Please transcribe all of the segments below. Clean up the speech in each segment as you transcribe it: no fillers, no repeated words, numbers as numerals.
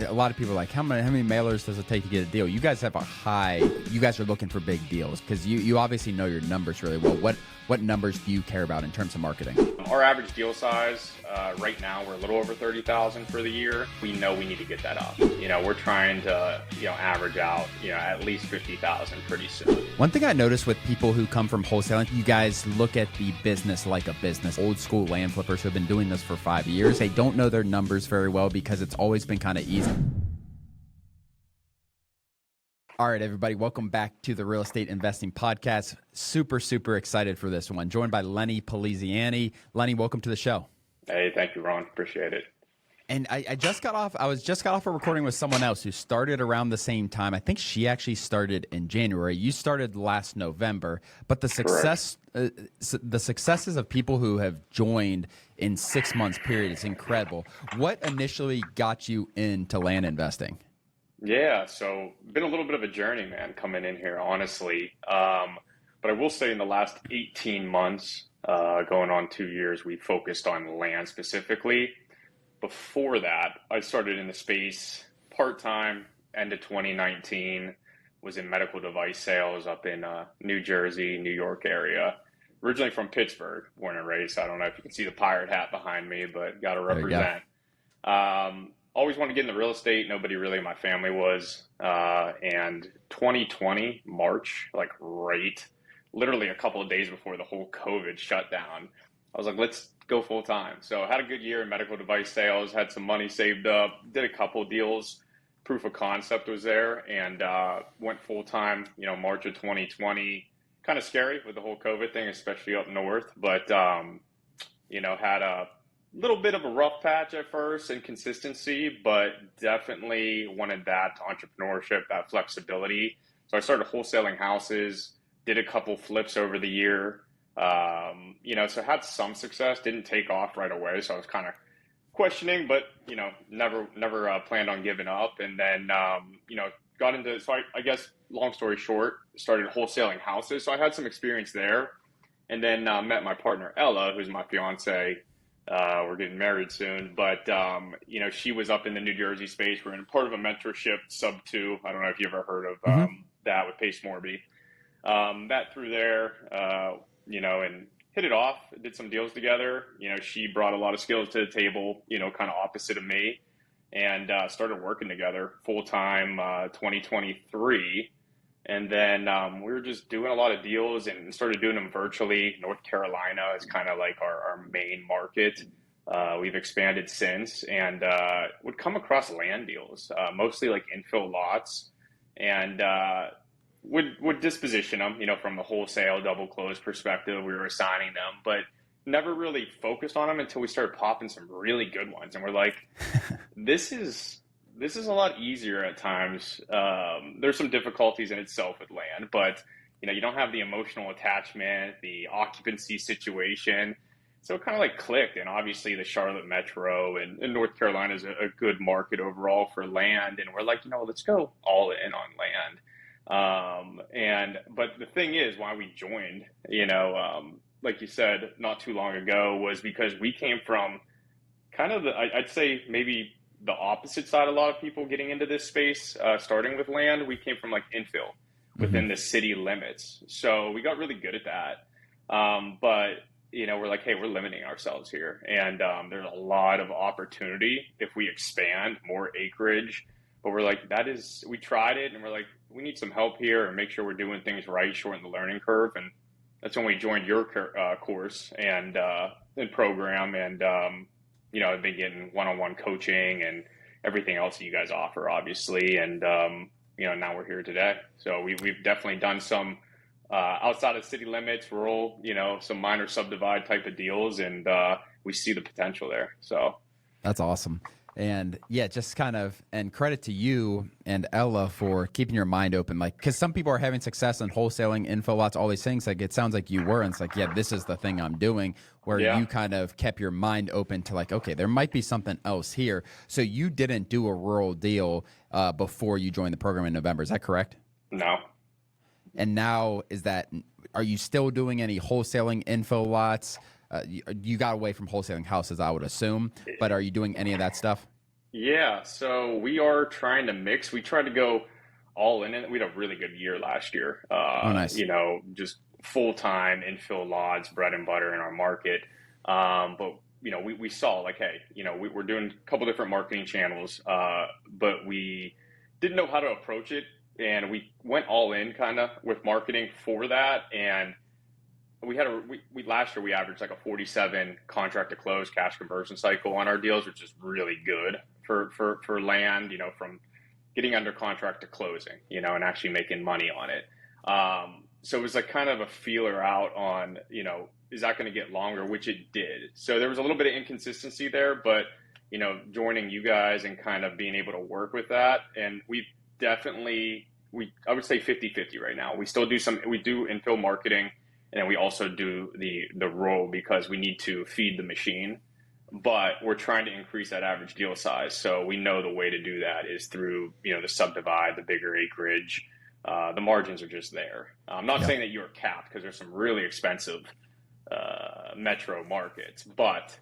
A lot of people are like, how many mailers does it take to get a deal? You guys have you guys are looking for big deals because you obviously know your numbers really well. What numbers do you care about in terms of marketing? Our average deal size right now, we're a little over 30,000 for the year. We know we need to get that up. We're trying to, average out, at least 50,000 pretty soon. One thing I noticed with people who come from wholesaling, you guys look at the business like a business. Old school land flippers who have been doing this for 5 years, they don't know their numbers very well because it's always been kind of easy. All right, everybody, welcome back to the Real Estate Investing Podcast. Super, super excited for this one. Joined by Lenny Poliziani. Lenny, welcome to the show. Hey, thank you, Ron. Appreciate it. And I just got off a recording with someone else who started around the same time. I think she actually started in January. You started last November, but the successes of people who have joined in 6 months period is incredible. What initially got you into land investing? Yeah, so been a little bit of a journey, man, coming in here, honestly. But I will say in the last 18 months, going on 2 years, we focused on land specifically. Before that, I started in the space part-time, end of 2019, was in medical device sales up in New Jersey, New York area. Originally from Pittsburgh, born and raised. I don't know if you can see the pirate hat behind me, but got to represent. Always wanted to get into real estate. Nobody really in my family was. And 2020, March, literally a couple of days before the whole COVID shutdown, I was like, let's go full time. So I had a good year in medical device sales, had some money saved up, did a couple deals. Proof of concept was there, and went full time, March of 2020. Kind of scary with the whole COVID thing, especially up north, but, had a little bit of a rough patch at first and consistency, but definitely wanted that entrepreneurship, that flexibility. So I started wholesaling houses, did a couple flips over the year, so had some success, didn't take off right away. So I was kind of questioning, but, never planned on giving up. And then, got into, so I guess, long story short, started wholesaling houses. So I had some experience there, and then met my partner, Ella, who's my fiance. We're getting married soon, but, she was up in the New Jersey space. We're in part of a mentorship, Sub2. I don't know if you ever heard of that with Pace Morby. Met through there, and hit it off, did some deals together. She brought a lot of skills to the table, kind of opposite of me, and started working together full-time 2023. And then we were just doing a lot of deals and started doing them virtually. North Carolina is kind of like our main market. We've expanded since, and would come across land deals, mostly like infill lots, and would disposition them, from a wholesale double close perspective. We were assigning them, but never really focused on them until we started popping some really good ones. And we're like, this is a lot easier at times. There's some difficulties in itself with land, but you don't have the emotional attachment, the occupancy situation. So it kind of clicked. And obviously the Charlotte Metro and North Carolina is a good market overall for land. And we're like, let's go all in on land. But the thing is, why we joined, like you said, not too long ago, was because we came from kind of I'd say maybe the opposite side. A lot of people getting into this space, starting with land, we came from infill within the city limits. So we got really good at that. But we're like, hey, we're limiting ourselves here. And, there's a lot of opportunity if we expand more acreage, but we're like, we tried it, and we're like, we need some help here and make sure we're doing things right, shorten the learning curve. And that's when we joined your course and program. And, I've been getting one-on-one coaching and everything else that you guys offer, obviously. And, now we're here today. So we've definitely done some outside of city limits, rural, some minor subdivide type of deals. And we see the potential there. So that's awesome. And yeah, just and credit to you and Ella for keeping your mind open. Because some people are having success in wholesaling, info lots, all these things. It sounds like you were. And it's yeah, this is the thing I'm doing. Where you kind of kept your mind open to okay, there might be something else here. So you didn't do a rural deal before you joined the program in November. Is that correct? No. And now are you still doing any wholesaling info lots? You got away from wholesaling houses, I would assume, but are you doing any of that stuff? Yeah, so we are trying to mix. We tried to go all in it. We had a really good year last year. Oh, nice. Just full time infill lots, bread and butter in our market. But we saw like, hey, we're doing a couple different marketing channels, but we didn't know how to approach it, and we went all in kind of with marketing for that. And we last year we averaged like a 47 contract to close cash conversion cycle on our deals, which is really good for land, from getting under contract to closing, and actually making money on it. So it was like kind of a feeler out on, is that going to get longer, which it did. So there was a little bit of inconsistency there, but, joining you guys and kind of being able to work with that. And we've definitely, I would say 50-50 right now. We still do we do infill marketing, and then we also do the roll because we need to feed the machine. But we're trying to increase that average deal size. So we know the way to do that is through, the subdivide, the bigger acreage. The margins are just there. I'm not saying that you're capped, because there's some really expensive metro markets. But,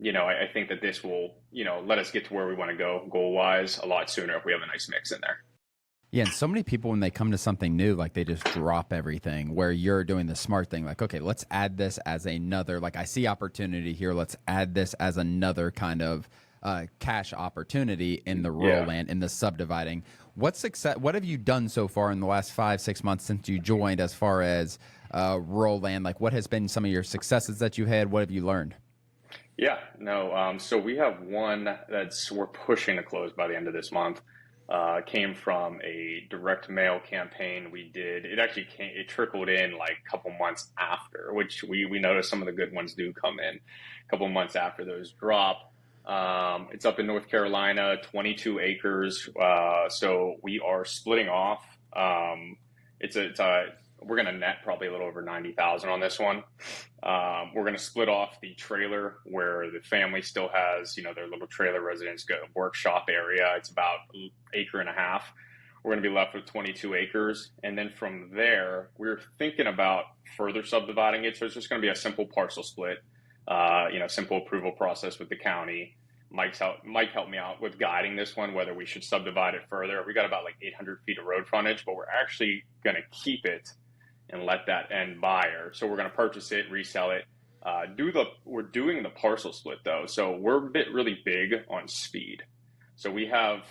I think that this will, let us get to where we want to go goal-wise a lot sooner if we have a nice mix in there. Yeah, and so many people, when they come to something new, like they just drop everything, where you're doing the smart thing, like, okay, let's add this as another, like I see opportunity here, let's add this as another kind of cash opportunity in the rural land, in the subdividing. What have you done so far in the last 5-6 months since you joined as far as rural land? Like, what has been some of your successes that you had? What have you learned? Yeah, no, so we have one we're pushing to close by the end of this month. Came from a direct mail campaign we did. It trickled in like a couple months after, which we noticed some of the good ones do come in a couple months after those drop. It's up in North Carolina, 22 acres. So we are splitting off. We're going to net probably a little over 90,000 on this one. We're going to split off the trailer where the family still has, their little trailer residence workshop area. It's about an acre and a half. We're going to be left with 22 acres. And then from there, we're thinking about further subdividing it. So it's just going to be a simple parcel split, simple approval process with the county. Mike helped me out with guiding this one, whether we should subdivide it further. We got about like 800 feet of road frontage, but we're actually going to keep it and let that end buyer. So we're going to purchase it, resell it. We're doing the parcel split though. So we're really big on speed. So we have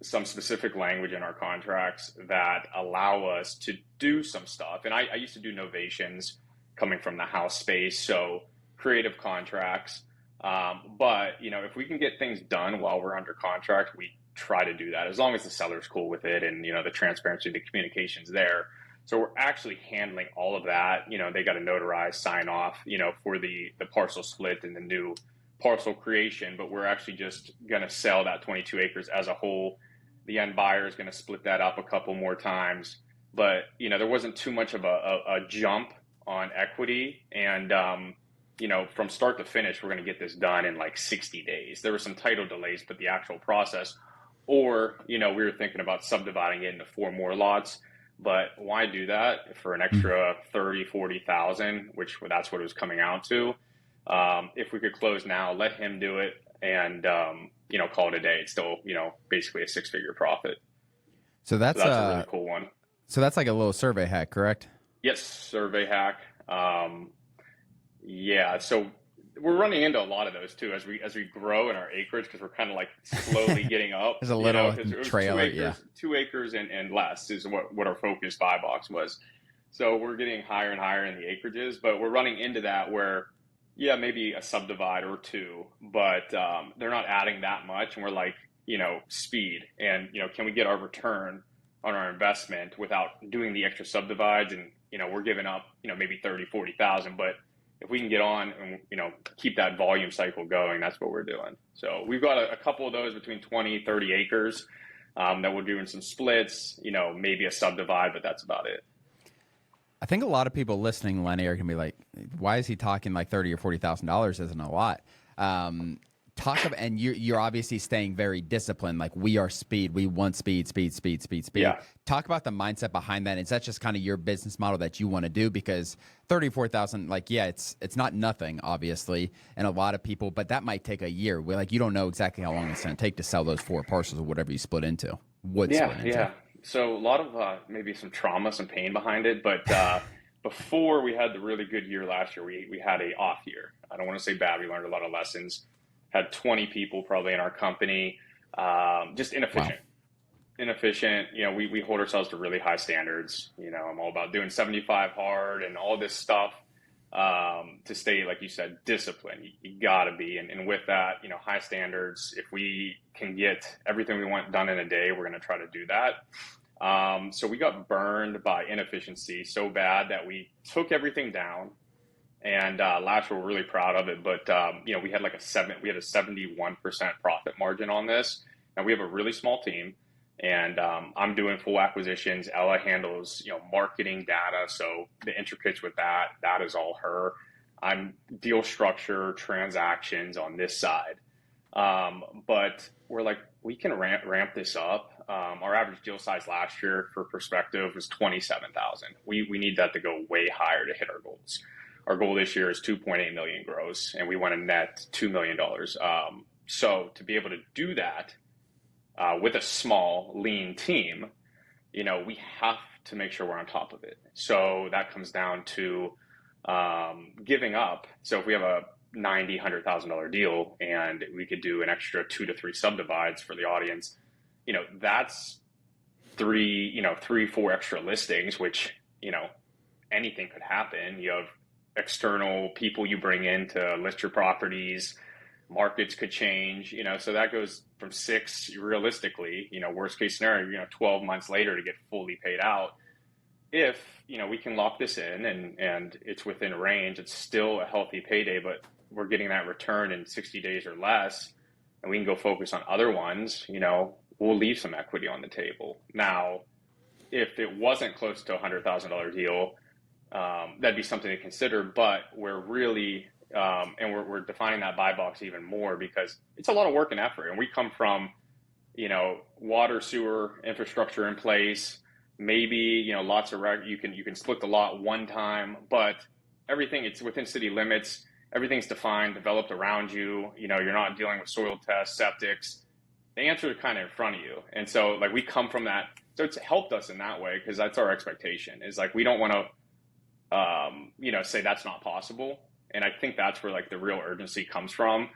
some specific language in our contracts that allow us to do some stuff. And I used to do novations coming from the house space. So creative contracts. But if we can get things done while we're under contract, we try to do that as long as the seller's cool with it. And, the transparency, the communication's there. So we're actually handling all of that. They got to notarize, sign off, for the parcel split and the new parcel creation. But we're actually just going to sell that 22 acres as a whole. The end buyer is going to split that up a couple more times. But, there wasn't too much of a jump on equity. And, from start to finish, we're going to get this done in like 60 days. There were some title delays, but the actual process, or, we were thinking about subdividing it into 4 more lots. But why do that for an extra 30, 40,000, which that's what it was coming out to? If we could close now, let him do it and, call it a day. It's still, basically a 6-figure profit. So that's a really cool one. So that's like a little survey hack, correct? Yes. Survey hack. Yeah. So we're running into a lot of those too as we grow in our acreage, because we're kind of like slowly getting up. There's a little trailer, 2 acres and less is what our focus buy box was. So we're getting higher and higher in the acreages, but we're running into that where, maybe a subdivide or 2, but they're not adding that much, and we're like, speed and can we get our return on our investment without doing the extra subdivides, and we're giving up maybe 30, 40,000, but if we can get on and, keep that volume cycle going, that's what we're doing. So we've got a couple of those between 20, 30 acres that we're doing some splits, maybe a subdivide, but that's about it. I think a lot of people listening, Lenny, are going to be like, why is he talking like $30,000 or $40,000 isn't a lot? and you're obviously staying very disciplined. Like, we are speed. We want speed, speed, speed, speed, speed. Yeah. Talk about the mindset behind that. Is that just kind of your business model that you want to do? Because 34,000, like, yeah, it's not nothing, obviously, and a lot of people, but that might take a year. Like, you don't know exactly how long it's going to take to sell those 4 parcels or whatever you split into. Yeah. So a lot of maybe some trauma, some pain behind it, but before we had the really good year last year, we had a off year. I don't want to say bad. We learned a lot of lessons. Had 20 people probably in our company, just inefficient. Wow. Inefficient. We hold ourselves to really high standards. I'm all about doing 75 hard and all this stuff to stay, like you said, disciplined. You got to be. And with that, high standards. If we can get everything we want done in a day, we're going to try to do that. So we got burned by inefficiency so bad that we took everything down. And last year, we're really proud of it. But, we had we had a 71% profit margin on this. And we have a really small team. And I'm doing full acquisitions. Ella handles, marketing data. So the intricacies with that is all her. I'm deal structure, transactions on this side. But we're like, we can ramp this up. Our average deal size last year, for perspective, was 27,000. We need that to go way higher to hit our goals. Our goal this year is 2.8 million gross, and we want to net $2 million. So to be able to do that with a small, lean team, we have to make sure we're on top of it. So that comes down to giving up. So if we have a $90,000, $100,000 deal and we could do an extra 2 to 3 subdivides for the audience, that's 3, 4 extra listings, which, anything could happen. You have external people you bring in to list your properties, markets could change, so that goes from 6 realistically, worst case scenario, 12 months later to get fully paid out. If, we can lock this in and it's within range, it's still a healthy payday, but we're getting that return in 60 days or less, and we can go focus on other ones, we'll leave some equity on the table. Now, if it wasn't close to a $100,000 deal, that'd be something to consider, but we're really, and we're defining that buy box even more because it's a lot of work and effort. And we come from, water, sewer, infrastructure in place, maybe, lots of, you can split the lot one time, but everything, it's within city limits, everything's defined, developed around you, you're not dealing with soil tests, septics, the answer is kind of in front of you. And so like we come from that, so it's helped us in that way because that's our expectation is like, we don't want to, say that's not possible. And I think that's where like the real urgency comes from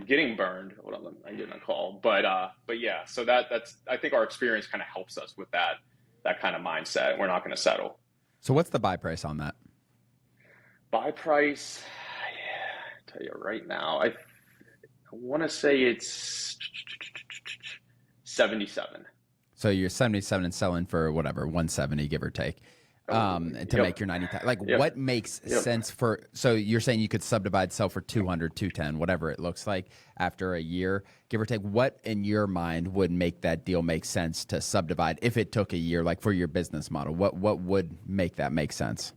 getting burned. Hold on, I'm getting a call, but yeah, so that's, I think our experience kind of helps us with that kind of mindset. We're not going to settle. So what's the buy price on that? Buy price, I'll tell you right now, I want to say it's 77. So you're 77 and selling for whatever, 170, give or take. To make your 90, like what makes sense for, so you're saying you could subdivide, sell for 200, 210, whatever it looks like after a year, give or take. What in your mind would make that deal make sense to subdivide if it took a year, like for your business model? What would make that make sense?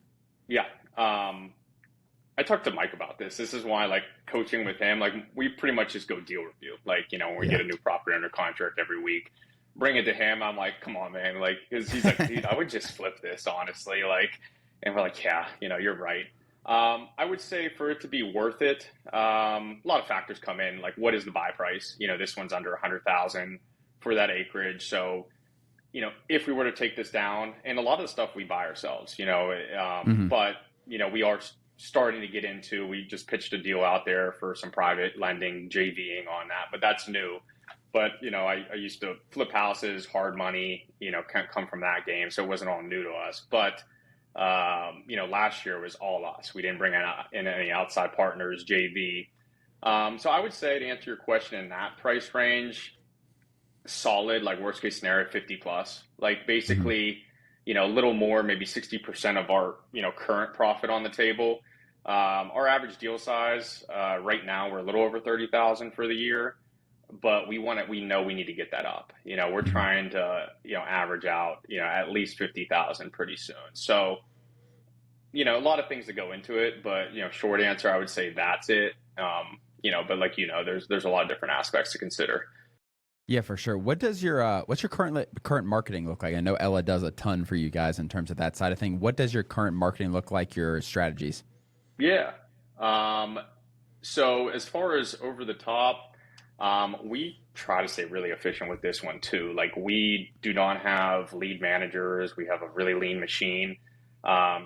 Yeah. I talked to Mike about this. This is why, like, coaching with him, like, we pretty much just go deal review. Like, when we get a new property under contract every week, bring it to him. I'm like, come on, man. Like, cause he's like, dude, I would just flip this, honestly. Like, and we're like, yeah, you're right. I would say for it to be worth it, a lot of factors come in. Like, what is the buy price? this one's under 100,000 for that acreage. So, if we were to take this down, and a lot of the stuff we buy ourselves, but, we are starting to get into, we just pitched a deal out there for some private lending, JVing on that, but that's new. But, I used to flip houses, hard money, can't come from that game. So it wasn't all new to us. But, last year was all us. We didn't bring in any outside partners, JV. So I would say, to answer your question, in that price range, solid, like worst case scenario, 50 plus. Like basically, a little more, maybe 60% of our, current profit on the table. Our average deal size right now, we're a little over 30,000 for the year. But we know we need to get that up. We're trying to, average out, at least 50,000 pretty soon. So, a lot of things that go into it, but, short answer, I would say that's it. but like, there's a lot of different aspects to consider. Yeah, for sure. What does your what's your current marketing look like? I know Ella does a ton for you guys in terms of that side of thing. What does your current marketing look like? Your strategies? Yeah. Um, so as far as over the top, we try to stay really efficient with this one too. Like we do not have lead managers. We have a really lean machine.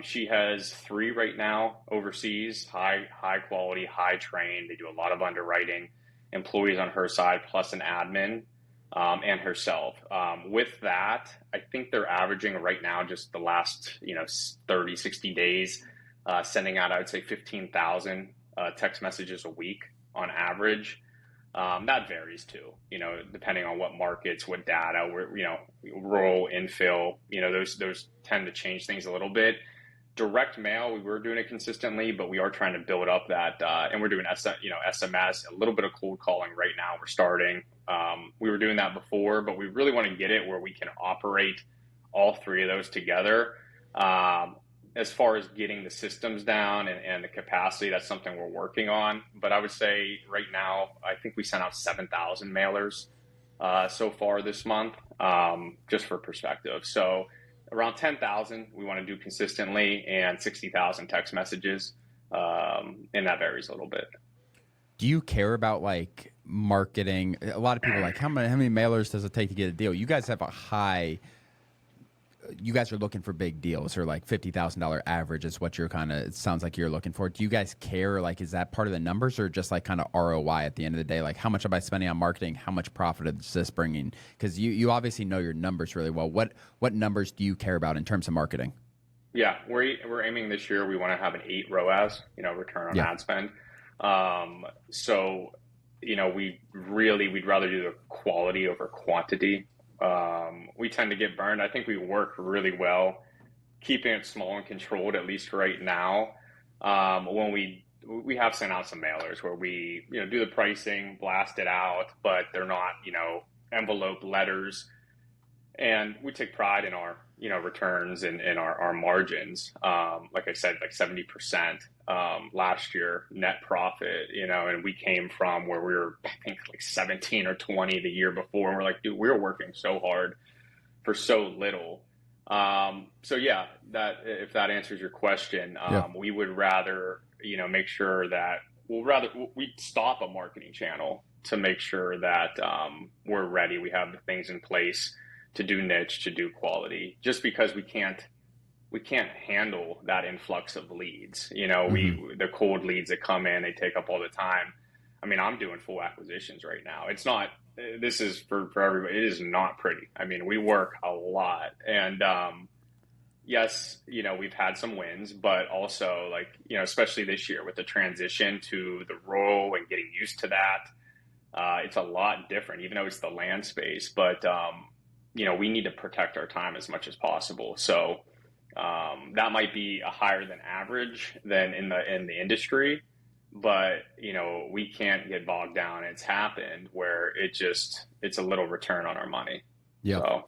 She has three right now overseas, high quality, high trained. They do a lot of underwriting, employees on her side, plus an admin, and herself. With that, I think they're averaging right now, just the last, 30, 60 days, sending out, I would say 15,000 text messages a week on average. That varies too, depending on what markets, what data, rural infill, those tend to change things a little bit. Direct mail, we were doing it consistently, but we are trying to build up that, and we're doing SMS, a little bit of cold calling right now. We're starting. We were doing that before, but we really want to get it where we can operate all three of those together. As far as getting the systems down and the capacity, that's something we're working on. But I would say right now, I think we sent out 7,000 mailers so far this month, just for perspective. So around 10,000 we want to do consistently, and 60,000 text messages, and that varies a little bit. Do you care about like marketing? A lot of people are like, how many mailers does it take to get a deal? You guys have you guys are looking for big deals, or like $50,000 average is what it sounds like you're looking for. Do you guys care? Like, is that part of the numbers, or just like kind of ROI at the end of the day? Like, how much am I spending on marketing? How much profit is this bringing? Because you obviously know your numbers really well. What numbers do you care about in terms of marketing? Yeah, we're aiming this year. We want to have an 8 ROAS, return on ad spend. So, we'd rather do the quality over quantity. We tend to get burned. I think we work really well keeping it small and controlled, at least right now. When we have sent out some mailers where we, do the pricing, blast it out, but they're not, envelope letters. And we take pride in our, returns and our margins. Like I said, like 70% last year net profit, and we came from where we were, I think, like 17 or 20 the year before. And we're like, dude, we're working so hard for so little. So yeah, that if that answers your question, we would rather, make sure that we'd stop a marketing channel to make sure that we're ready. We have the things in place to do niche, to do quality, just because we can't handle that influx of leads. The cold leads that come in, they take up all the time. I mean, I'm doing full acquisitions right now. It's not, this is for everybody. It is not pretty. I mean, we work a lot, and yes, we've had some wins, but also like, especially this year with the transition to the role and getting used to that, it's a lot different, even though it's the land space, but we need to protect our time as much as possible. So that might be a higher than average than in the industry, but we can't get bogged down. It's happened where it's a little return on our money. Yeah. So,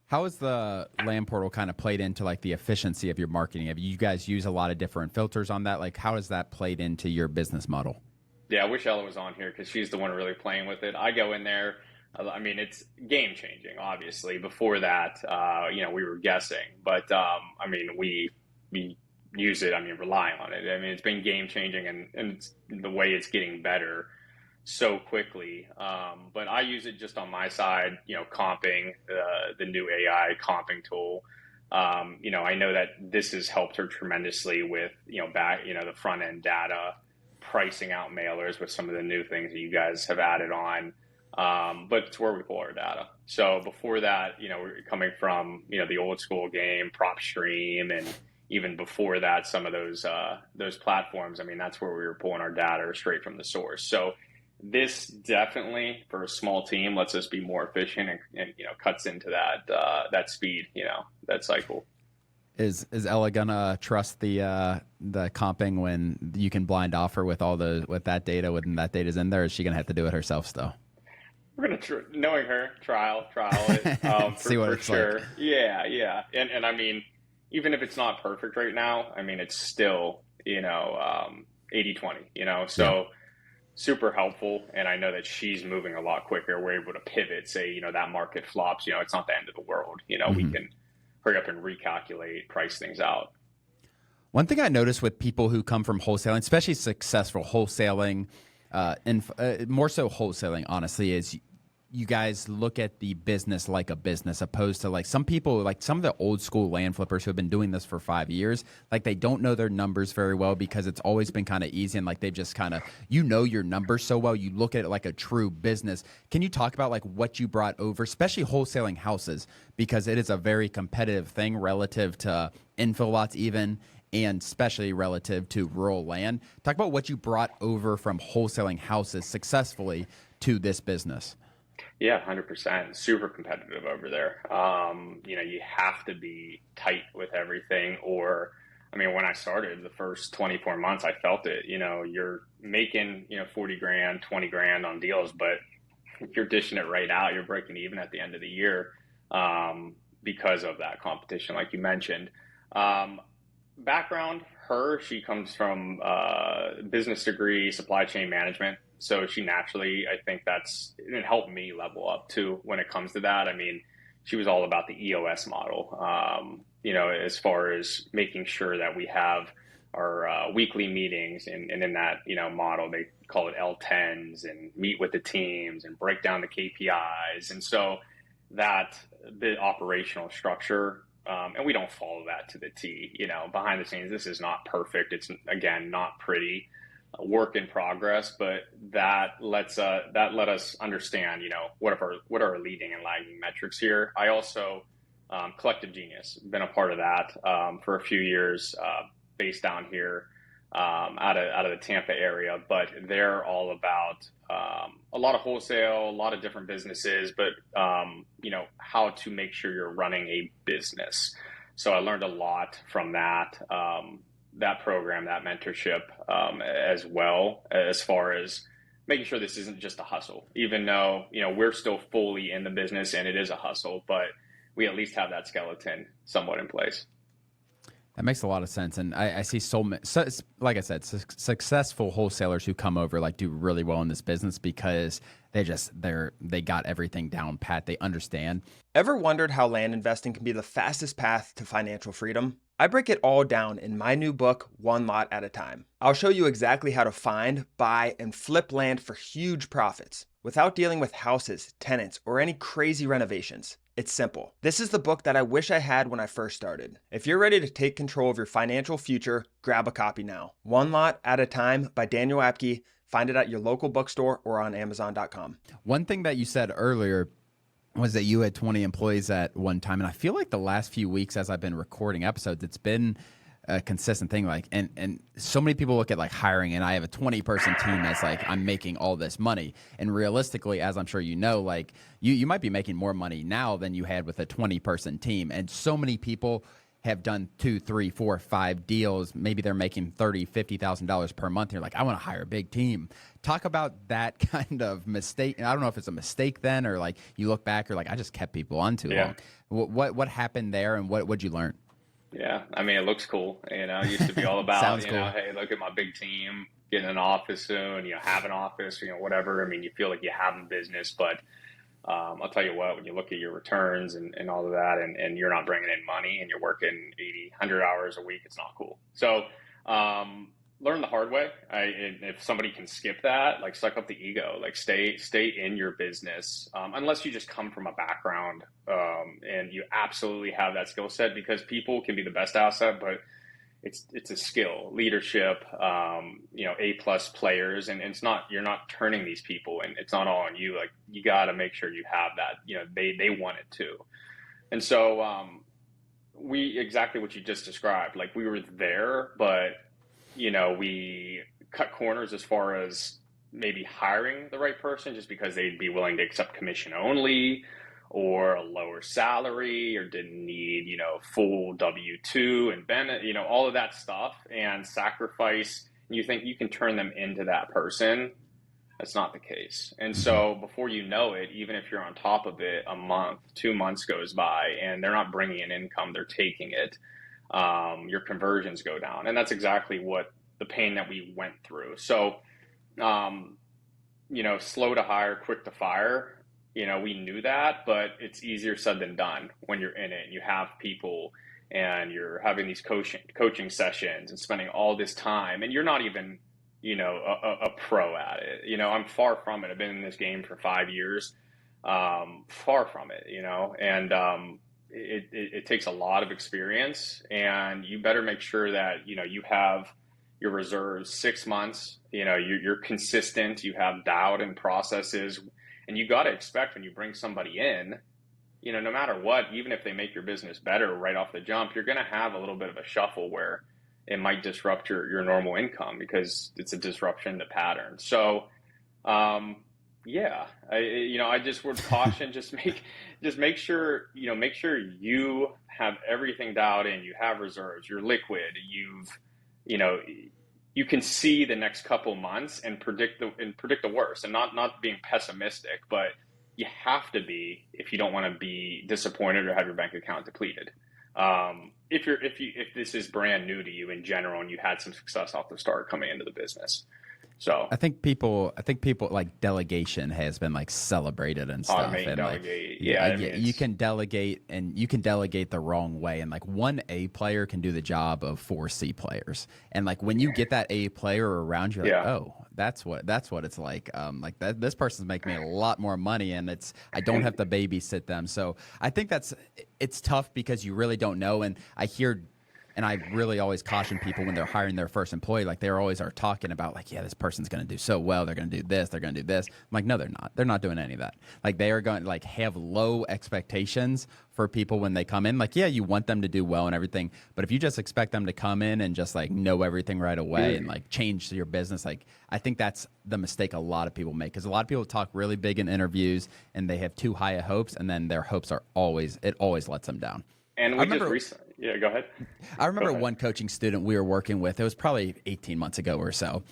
how has the land portal kind of played into like the efficiency of your marketing? Have you guys use a lot of different filters on that? Like, how has that played into your business model? Yeah, I wish Ella was on here because she's the one really playing with it. I go in there. I mean, it's game changing, obviously. Before that, we were guessing, but I mean, we use it. I mean, rely on it. I mean, it's been game changing, and it's, the way it's getting better so quickly. But I use it just on my side, comping the new AI comping tool. I know that this has helped her tremendously with, the front end data, pricing out mailers with some of the new things that you guys have added on. But it's where we pull our data. So before that, we're coming from, the old school game, PropStream, and even before that, some of those platforms. I mean, that's where we were pulling our data straight from the source. So this definitely, for a small team, lets us be more efficient and cuts into that speed, that cycle. Is Ella gonna trust the comping when you can blind offer with that data when that data's in there? Or is she gonna have to do it herself still? We're gonna knowing her trial it see what for it's sure. like. Yeah, and I mean, even if it's not perfect right now, I mean, it's still 80-20. So super helpful. And I know that she's moving a lot quicker. We're able to pivot, say, that market flops, it's not the end of the world. We Mm-hmm. can hurry up and recalculate, price things out. One thing I notice with people who come from wholesaling, especially successful wholesaling, and more so wholesaling, honestly, is you guys look at the business like a business, opposed to like some people, like some of the old school land flippers who have been doing this for 5 years, like they don't know their numbers very well because it's always been kind of easy, and like they've just kind of, your numbers so well, you look at it like a true business. Can you talk about like what you brought over, especially wholesaling houses, because it is a very competitive thing relative to infill lots even, and especially relative to rural land? Talk about what you brought over from wholesaling houses successfully to this business. Yeah, 100%. Super competitive over there. You have to be tight with everything, or, I mean, when I started the first 24 months, I felt it. You're making, 40 grand, 20 grand on deals, but you're dishing it right out. You're breaking even at the end of the year, because of that competition, like you mentioned. Background, she comes from business degree, supply chain management. So she naturally, I think it helped me level up too when it comes to that. I mean, she was all about the EOS model, as far as making sure that we have our weekly meetings, and in that, model, they call it L10s, and meet with the teams and break down the KPIs. And so the operational structure, and we don't follow that to the T, behind the scenes. This is not perfect. It's, again, not pretty, a work in progress, but that let us understand, what are our leading and lagging metrics here. I also, Collective Genius, been a part of that, for a few years, based down here, out of the Tampa area, but they're all about, a lot of wholesale, a lot of different businesses, but, how to make sure you're running a business. So I learned a lot from that program, that mentorship, as well, as far as making sure this isn't just a hustle, even though, we're still fully in the business and it is a hustle, but we at least have that skeleton somewhat in place. That makes a lot of sense, and I see so many. So, like I said, successful wholesalers who come over like do really well in this business because they got everything down pat. They understand. Ever wondered how land investing can be the fastest path to financial freedom? I break it all down in my new book, One Lot at a Time. I'll show you exactly how to find, buy, and flip land for huge profits without dealing with houses, tenants, or any crazy renovations. It's simple. This is the book that I wish I had when I first started. If you're ready to take control of your financial future, grab a copy now. One Lot at a Time by Daniel Apke. Find it at your local bookstore or on Amazon.com. One thing that you said earlier was that you had 20 employees at one time, and I feel like the last few weeks as I've been recording episodes, it's been a consistent thing. Like, and so many people look at like hiring, and I have a 20-person team that's like, I'm making all this money. And realistically, as I'm sure you know, like you might be making more money now than you had with a 20-person team. And so many people have done 2, 3, 4, 5 deals. Maybe they're making $30,000-$50,000 per month. You're like, I want to hire a big team. Talk about that kind of mistake. And I don't know if it's a mistake then, or like you look back, you're like, I just kept people on too long. What happened there, and what'd you learn? Yeah, I mean, it looks cool. It used to be all about, Sounds cool. Hey, look at my big team, getting an office soon, have an office, whatever. I mean, you feel like you have a business, but I'll tell you what, when you look at your returns and all of that, and you're not bringing in money and you're working 80, 100 hours a week, it's not cool. So learn the hard way. If somebody can skip that, like suck up the ego, like stay in your business, unless you just come from a background and you absolutely have that skill set, because people can be the best asset, but it's a skill, leadership, A+ players, and you're not turning these people, and it's not all on you. Like, you got to make sure you have that, they want it too. And so, exactly what you just described, like we were there, but we cut corners as far as maybe hiring the right person just because they'd be willing to accept commission only, or a lower salary, or didn't need, full W-2 and benefit, all of that stuff, and sacrifice. And you think you can turn them into that person. That's not the case. And so before you know it, even if you're on top of it, a month, 2 months goes by and they're not bringing in income, they're taking it. Your conversions go down. And that's exactly what the pain that we went through. So slow to hire, quick to fire. We knew that, but it's easier said than done when you're in it and you have people and you're having these coaching sessions and spending all this time and you're not even, a pro at it. I'm far from it. I've been in this game for 5 years, far from it, and it takes a lot of experience, and you better make sure that, you have your reserves 6 months, you're consistent, you have doubt in processes, and you got to expect when you bring somebody in, no matter what, even if they make your business better right off the jump, you're going to have a little bit of a shuffle where it might disrupt your normal income because it's a disruption to pattern. So, I just would caution, just make sure, make sure you have everything dialed in, you have reserves, you're liquid, you can see the next couple months and predict the worst, and not being pessimistic, but you have to be if you don't want to be disappointed or have your bank account depleted. If this is brand new to you in general and you had some success off the start coming into the business. So I think people like delegation has been like celebrated and stuff. Automate, and delegate. You can delegate, and you can delegate the wrong way. And like one A player can do the job of 4 C players. And like when you get that A player around you, like, oh, that's what it's like. This person's making me a lot more money, and I don't have to babysit them. So I think it's tough because you really don't know. And I really always caution people when they're hiring their first employee, like they always are talking about like, yeah, this person's going to do so well. They're going to do this. They're going to do this. I'm like, no, they're not. They're not doing any of that. Like they are going to like have low expectations for people when they come in. Like, yeah, you want them to do well and everything. But if you just expect them to come in and just like know everything right away and like change your business, like I think that's the mistake a lot of people make, because a lot of people talk really big in interviews and they have too high of hopes, and then their hopes always lets them down. And we just recently, go ahead. I remember one coaching student we were working with, it was probably 18 months ago or so.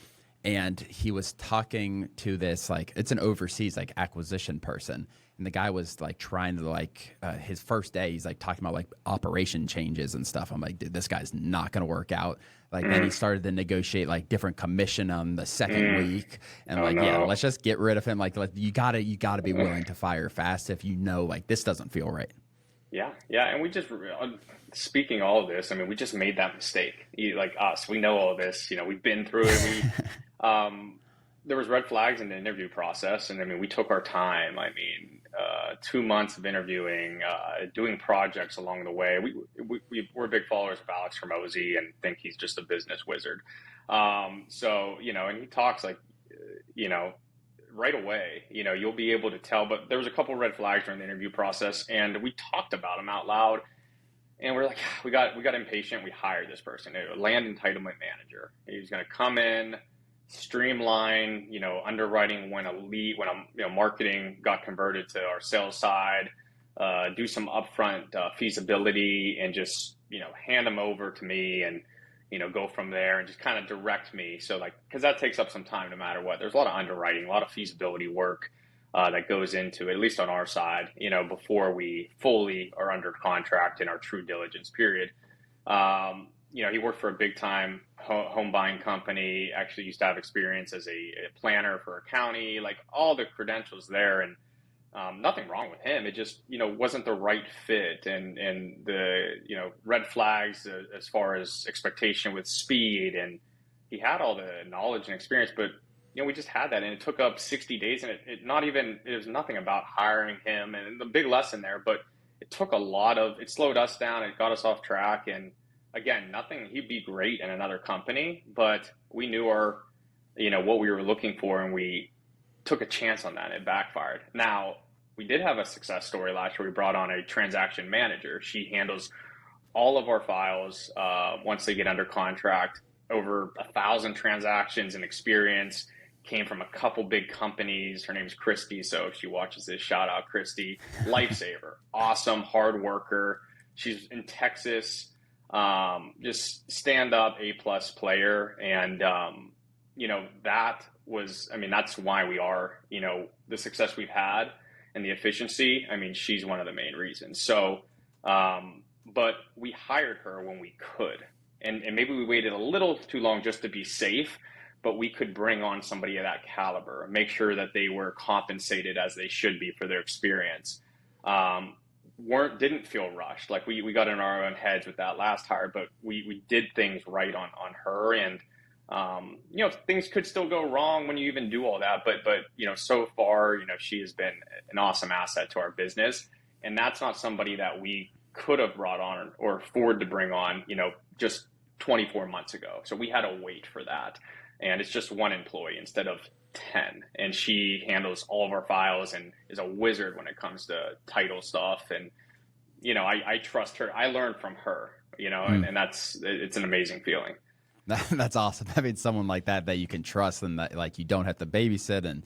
And he was talking to this, like, it's an overseas like acquisition person. And the guy was like trying to like, his first day, he's like talking about like operation changes and stuff. I'm like, dude, this guy's not going to work out. Like then he started to negotiate like different commission on the second week. And yeah, let's just get rid of him. Like you gotta be willing to fire fast if you know, like this doesn't feel right. Yeah. And we just, speaking all of this, I mean, we just made that mistake. Like us, we know all of this, we've been through it. There was red flags in the interview process. And I mean, we took our time. I mean, 2 months of interviewing, doing projects along the way. We're big followers of Alex Hormozy and think he's just a business wizard. And he talks like, right away, you'll be able to tell, but there was a couple of red flags during the interview process, and we talked about them out loud, and we're like, we got impatient. We hired this person, a land entitlement manager. He's going to come in, streamline, underwriting when marketing got converted to our sales side, do some upfront feasibility, and just, hand them over to me and, go from there and just kind of direct me. So because that takes up some time no matter what. There's a lot of underwriting, a lot of feasibility work that goes into it, at least on our side, before we fully are under contract in our true diligence period. He worked for a big time home buying company, actually used to have experience as a planner for a county, like all the credentials there, and nothing wrong with him. It just, wasn't the right fit, and the, red flags as far as expectation with speed. And he had all the knowledge and experience, but, we just had that, and it took up 60 days, and it was nothing about hiring him and the big lesson there, but it took it slowed us down. It got us off track. And again, he'd be great in another company, but we knew what we were looking for, and we took a chance on that. And it backfired. Now, we did have a success story last year. We brought on a transaction manager. She handles all of our files once they get under contract. Over 1,000 transactions and experience. Came from a couple big companies. Her name's Christy, so if she watches this, shout out Christy. Lifesaver, awesome, hard worker. She's in Texas, just stand up A+ player, and that's why we are, the success we've had and the efficiency. I mean, she's one of the main reasons. So, but we hired her when we could, and maybe we waited a little too long just to be safe. but we could bring on somebody of that caliber, make sure that they were compensated as they should be for their experience. Didn't feel rushed. Like we got in our own heads with that last hire, but we did things right on her. And things could still go wrong when you even do all that, but so far, she has been an awesome asset to our business. And that's not somebody that we could have brought on or afford to bring on, just 24 months ago. So we had to wait for that. And it's just one employee instead of 10. And she handles all of our files and is a wizard when it comes to title stuff. And, I trust her. I learned from her, and it's an amazing feeling. That's awesome. I mean, someone like that you can trust and that like you don't have to babysit, and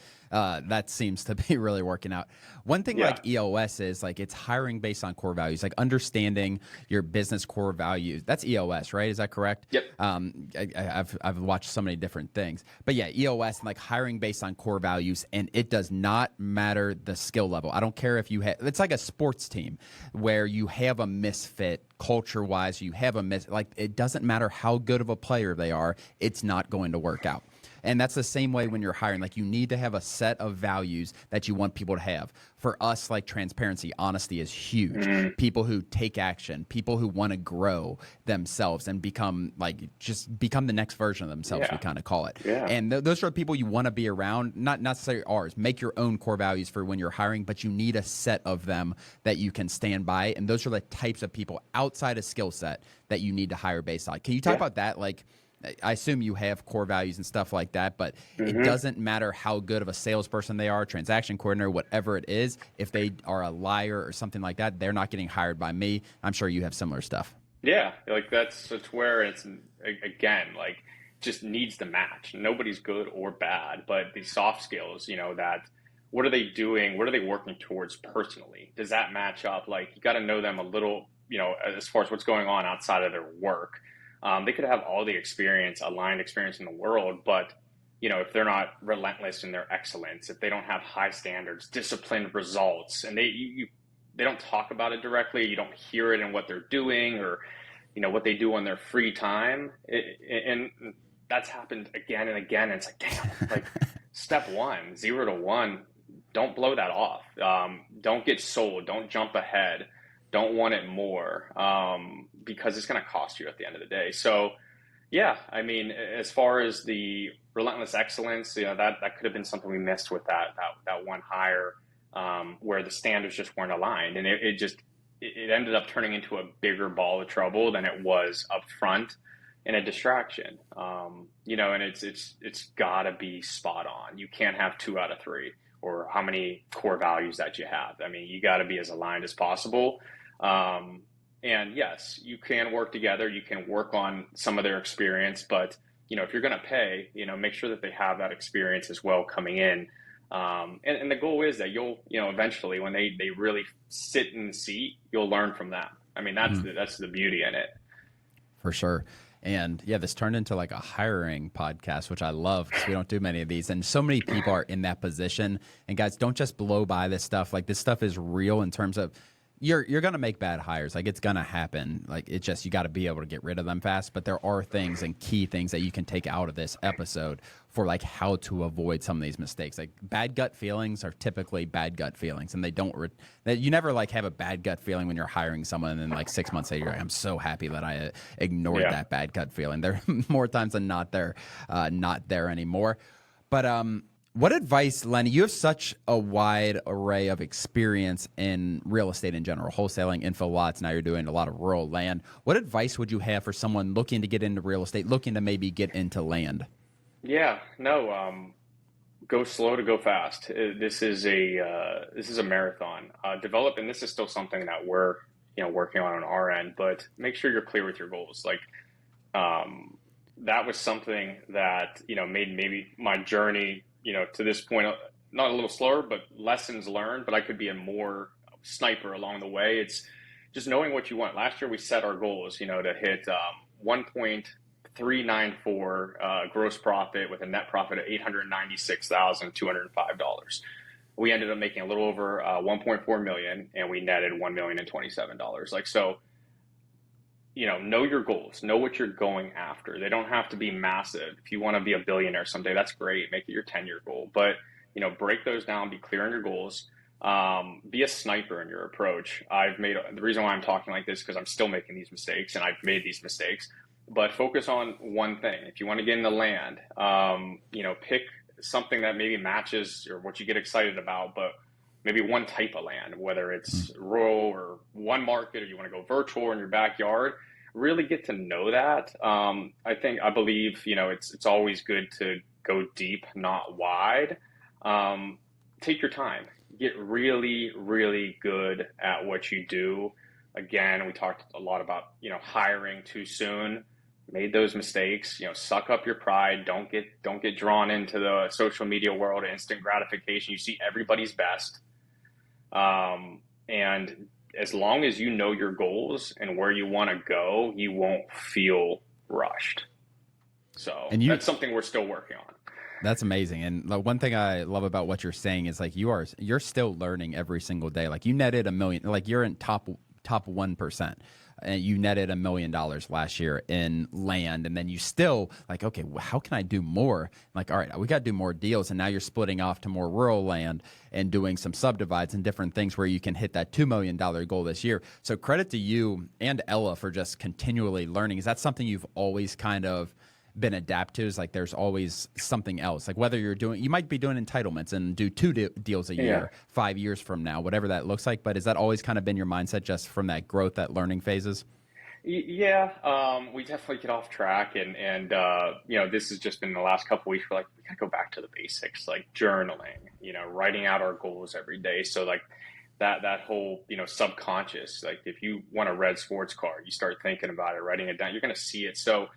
that seems to be really working out. One thing like EOS is like it's hiring based on core values, like understanding your business core values. That's EOS, right? Is that correct? Yep. I've watched so many different things, but yeah, EOS and like hiring based on core values, and it does not matter the skill level. I don't care if you have. It's like a sports team where you have a misfit culture wise. You have like it doesn't matter how good of a player they are, it's not going to work out. And that's the same way when you're hiring. Like you need to have a set of values that you want people to have. For us, like transparency, honesty is huge. Mm-hmm. People who take action, people who want to grow themselves and become the next version of themselves, we kind of call it. Yeah. And those are the people you want to be around, not necessarily ours. Make your own core values for when you're hiring, but you need a set of them that you can stand by. And those are the types of people outside of skill set that you need to hire based on. Can you talk about that? Like, I assume you have core values and stuff like that, but it doesn't matter how good of a salesperson they are, transaction coordinator, whatever it is. If they are a liar or something like that, they're not getting hired by me. I'm sure you have similar stuff. Yeah, like that's where it's, again, like just needs to match. Nobody's good or bad, but the soft skills, that what are they doing? What are they working towards personally? Does that match up? Like you got to know them a little, as far as what's going on outside of their work. They could have all the aligned experience in the world, but if they're not relentless in their excellence, if they don't have high standards, disciplined results, and they don't talk about it directly, you don't hear it in what they're doing or what they do on their free time, and that's happened again and again. And it's like, damn, like step 1, 0 to 1, don't blow that off. Don't get sold. Don't jump ahead. Don't want it more, because it's going to cost you at the end of the day. So, yeah, I mean, as far as the relentless excellence, that could have been something we missed with that one hire, where the standards just weren't aligned, and it ended up turning into a bigger ball of trouble than it was up front, and a distraction. And it's got to be spot on. You can't have 2 out of 3 or how many core values that you have. I mean, you got to be as aligned as possible. And yes, you can work together. You can work on some of their experience, but if you're going to pay, make sure that they have that experience as well coming in. And the goal is that you'll, eventually when they really sit in the seat, you'll learn from them. I mean, that's the beauty in it. For sure. And yeah, this turned into like a hiring podcast, which I love because we don't do many of these. And so many people are in that position. And guys, don't just blow by this stuff. Like this stuff is real in terms of you're going to make bad hires. Like it's going to happen. Like it's just, you got to be able to get rid of them fast. But there are things and key things that you can take out of this episode for like how to avoid some of these mistakes. Like bad gut feelings are typically bad gut feelings, and you never like have a bad gut feeling when you're hiring someone, and then like 6 months later, you're like, I'm so happy that I ignored that bad gut feeling. There more times than not, they're not there anymore. But what advice, Lenny, you have such a wide array of experience in real estate in general, wholesaling, info lots. Now you're doing a lot of rural land. What advice would you have for someone looking to get into real estate, looking to maybe get into land? Yeah, no, go slow to go fast. This is a marathon. Develop, and this is still something that we're working on our end, but make sure you're clear with your goals. Like that was something that made maybe my journey to this point not a little slower, but lessons learned. But I could be a more sniper along the way. It's just knowing what you want. Last year we set our goals, to hit 1.394 gross profit with a net profit of $896,205. We ended up making a little over 1.4 million, and we netted $1,027,000. Like, so know your goals, know what you're going after. They don't have to be massive. If you want to be a billionaire someday, that's great. Make it your 10-year goal, but break those down, be clear on your goals. Be a sniper in your approach. The reason why I'm talking like this is because I'm still making these mistakes and I've made these mistakes, but focus on one thing. If you want to get into land, pick something that maybe matches or what you get excited about, but maybe one type of land, whether it's rural or one market, or you want to go virtual in your backyard. Really get to know that. I believe, it's always good to go deep, not wide. Take your time. Get really, really good at what you do. Again, we talked a lot about, hiring too soon. Made those mistakes. Suck up your pride. Don't get drawn into the social media world, instant gratification. You see everybody's best. And as long as you know your goals and where you want to go, you won't feel rushed. So that's something we're still working on. That's amazing. And the one thing I love about what you're saying is like you're still learning every single day. Like you netted $1 million, like you're in top 1%. And you netted $1 million last year in land, and then you still like, okay, how can I do more? Like, all right, we got to do more deals, and now you're splitting off to more rural land and doing some subdivides and different things where you can hit that $2 million goal this year. So credit to you and Ella for just continually learning. Is that something you've always kind of been adapt to? Is like there's always something else, like whether you might be doing entitlements and do two deals a year 5 years from now, whatever that looks like, but has that always kind of been your mindset just from that growth, that learning phases? We definitely get off track, and this has just been the last couple of weeks. We're like, we gotta go back to the basics, like journaling, writing out our goals every day. So like that whole subconscious, like if you want a red sports car, you start thinking about it, writing it down, you're gonna see it. So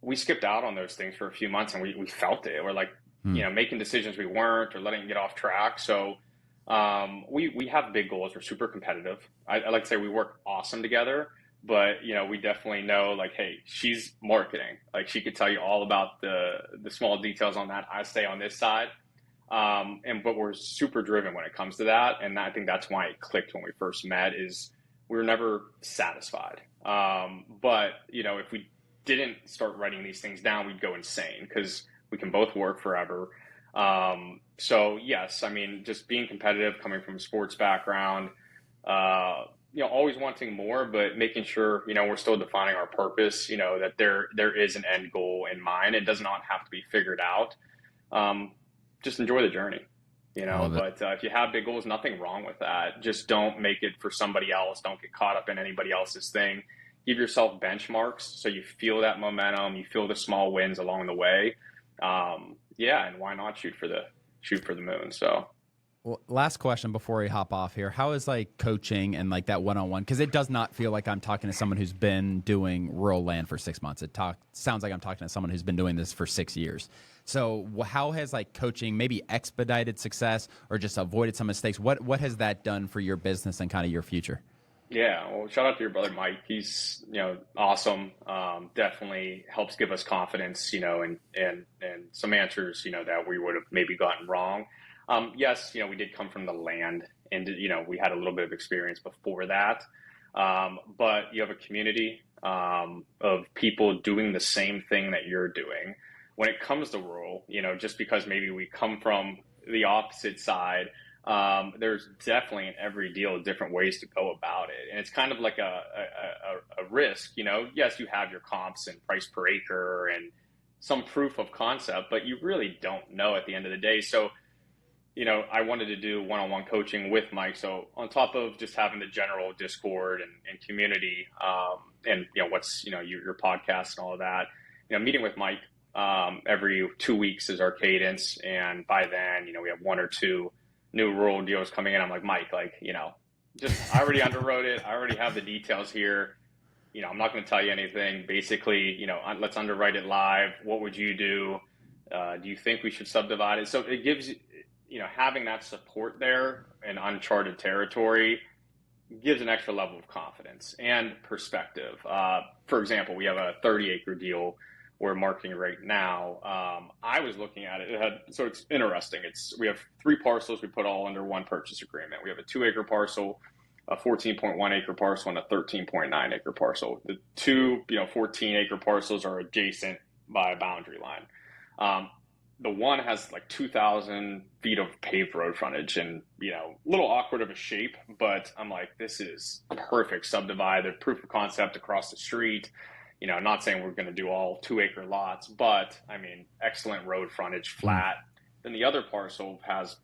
we skipped out on those things for a few months, and we felt it. We're like, making decisions we weren't, or letting it get off track. So we have big goals. We're super competitive. I like to say we work awesome together, but we definitely know, like, hey, she's marketing. Like she could tell you all about the small details on that. I stay on this side. But we're super driven when it comes to that. And I think that's why it clicked when we first met, is we were never satisfied. But if we didn't start writing these things down, we'd go insane, because we can both work forever. So yes, I mean, just being competitive, coming from a sports background, always wanting more, but making sure, we're still defining our purpose, that there is an end goal in mind. It does not have to be figured out. Just enjoy the journey, but if you have big goals, nothing wrong with that. Just don't make it for somebody else. Don't get caught up in anybody else's thing. Give yourself benchmarks so you feel that momentum, you feel the small wins along the way. And why not shoot for the moon? So, well, last question before we hop off here. How is like coaching and like that one-on-one? Because it does not feel like I'm talking to someone who's been doing rural land for 6 months. It sounds like I'm talking to someone who's been doing this for 6 years. So how has like coaching maybe expedited success or just avoided some mistakes? What has that done for your business and kind of your future? Yeah, well, shout out to your brother, Mike. He's, awesome. Definitely helps give us confidence, and some answers, that we would have maybe gotten wrong. Yes, we did come from the land, and, we had a little bit of experience before that. But you have a community of people doing the same thing that you're doing. When it comes to rural, just because maybe we come from the opposite side, there's definitely in every deal different ways to go about it, and it's kind of like a risk. Yes, you have your comps and price per acre and some proof of concept, but you really don't know at the end of the day. So I wanted to do one-on-one coaching with Mike. So on top of just having the general Discord and community, and what's your podcast and all of that, meeting with Mike every 2 weeks is our cadence, and by then we have 1 or 2 new rural deals coming in. I'm like, Mike, just, I already underwrote it. I already have the details here. I'm not going to tell you anything. Basically, let's underwrite it live. What would you do? Do you think we should subdivide it? So it gives, having that support there in uncharted territory gives an extra level of confidence and perspective. For example, we have a 30-acre deal we're marketing right now. I was looking at it. So it's interesting. We have 3 parcels we put all under one purchase agreement. We have a 2-acre parcel a 14.1 acre parcel and a 13.9 acre parcel. The two, 14 acre parcels are adjacent by a boundary line. The one has like 2,000 feet of paved road frontage and, a little awkward of a shape, but I'm like, this is perfect subdivide. The proof of concept across the street. Not saying we're going to do all 2-acre lots, but I mean, excellent road frontage, flat. Then the other parcel has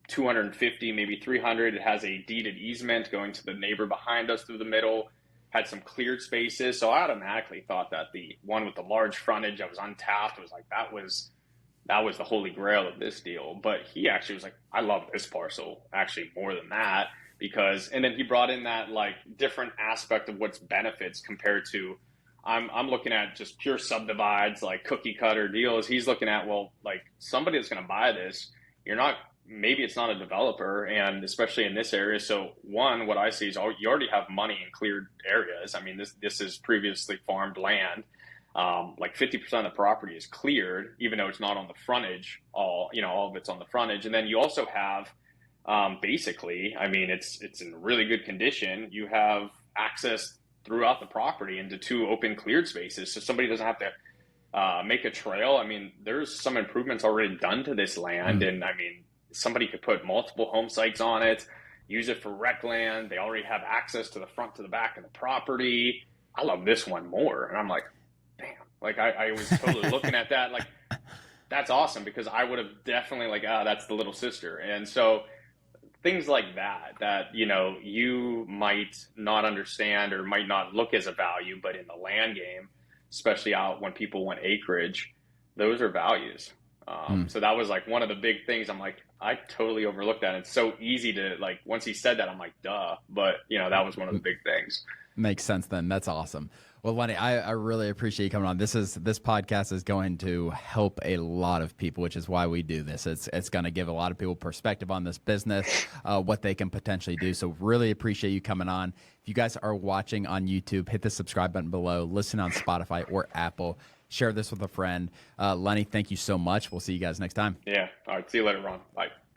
250, maybe 300. It has a deeded easement going to the neighbor behind us through the middle, had some cleared spaces. So I automatically thought that the one with the large frontage that was untapped was like, that was the holy grail of this deal. But he actually was like, I love this parcel actually more than that and then he brought in that like different aspect of what's benefits compared to, I'm looking at just pure subdivides, like cookie cutter deals. He's looking at, well, like somebody that's going to buy this, maybe it's not a developer, and especially in this area. So one, what I see is you already have money in cleared areas. I mean, this is previously farmed land. Like 50% of the property is cleared, even though it's not on the frontage. All of it's on the frontage. And then you also have, basically, I mean, it's in really good condition. You have access throughout the property into 2 open cleared spaces. So somebody doesn't have to make a trail. I mean, there's some improvements already done to this land. And I mean, somebody could put multiple home sites on it, use it for rec land. They already have access to the front to the back of the property. I love this one more. And I'm like, damn, like I was totally looking at that. Like, that's awesome, because I would have definitely like, that's the little sister. And so things like that, you might not understand or might not look as a value, but in the land game, especially out when people want acreage, those are values. So that was like one of the big things. I'm like, I totally overlooked that. It's so easy to like, once he said that, I'm like, duh. But that was one of the big things. Makes sense then. That's awesome. Well, Lenny, I really appreciate you coming on. This podcast is going to help a lot of people, which is why we do this. It's going to give a lot of people perspective on this business, what they can potentially do. So really appreciate you coming on. If you guys are watching on YouTube, hit the subscribe button below, listen on Spotify or Apple, share this with a friend. Lenny, thank you so much. We'll see you guys next time. Yeah. All right. See you later, Ron. Bye.